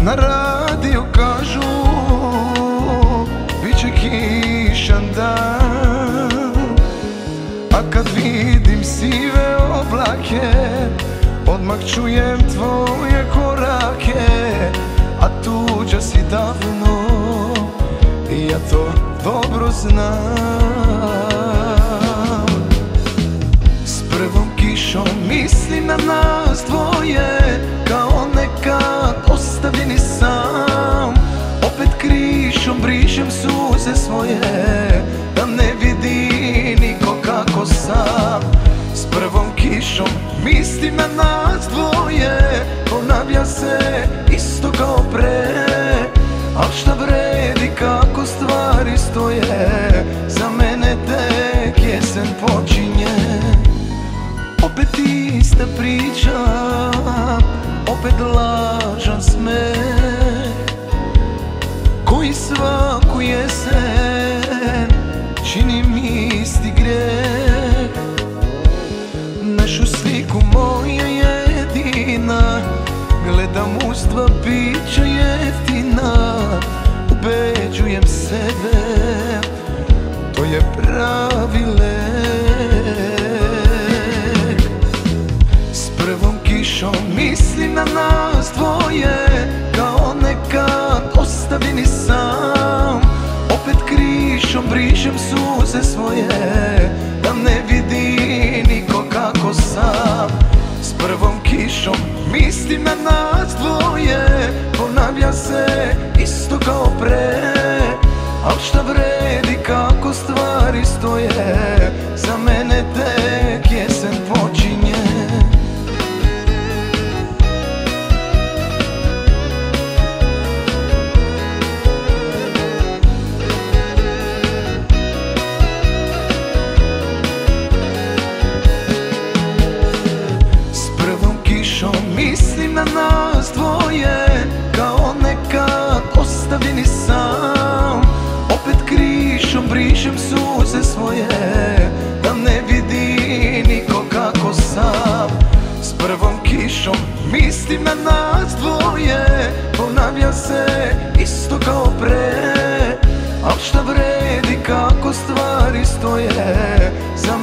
Na radiju kažu biće kišan dan, a kad vidim sive oblake odmah čujem tvoje korake, a tuđa si davno i ja to dobro znam. S prvom kišom mislim na nas dvoje, kao nekad ostavljeni sam. Opet krišom brišem suze svoje, da ne vidi niko kako sam. S prvom kišom mislim na nas dvoje, ponavlja se isto kao pre. Al šta vredi kako stvari stoje, za mene tek jesen počinje. Opet ista priča, opet lažan smeh, koji svaku jesen čini mi isti greh. Našu sliku moja jedina gledam uz dva pića jeftina. Ubeđujem sebe, to je pravi lek. S prvom kišom mislim na nas dvoje, kao nekad ostavljeni sam. Opet krišom brišem suze svoje, da ne vidi niko kako sam. S prvom kišom mislim na nas dvoje, ponavlja se isto kao pre. Al šta vredi kako stvari stoje, za mene tek jesen počinje. Mislim na nas dvoje, kao nekad ostavljeni sam. Opet krišom brišem suze svoje, da ne vidi niko kako sam. S prvom kišom mislim na nas dvoje, ponavlja se isto kao pre. Al šta vredi kako stvari stoje, za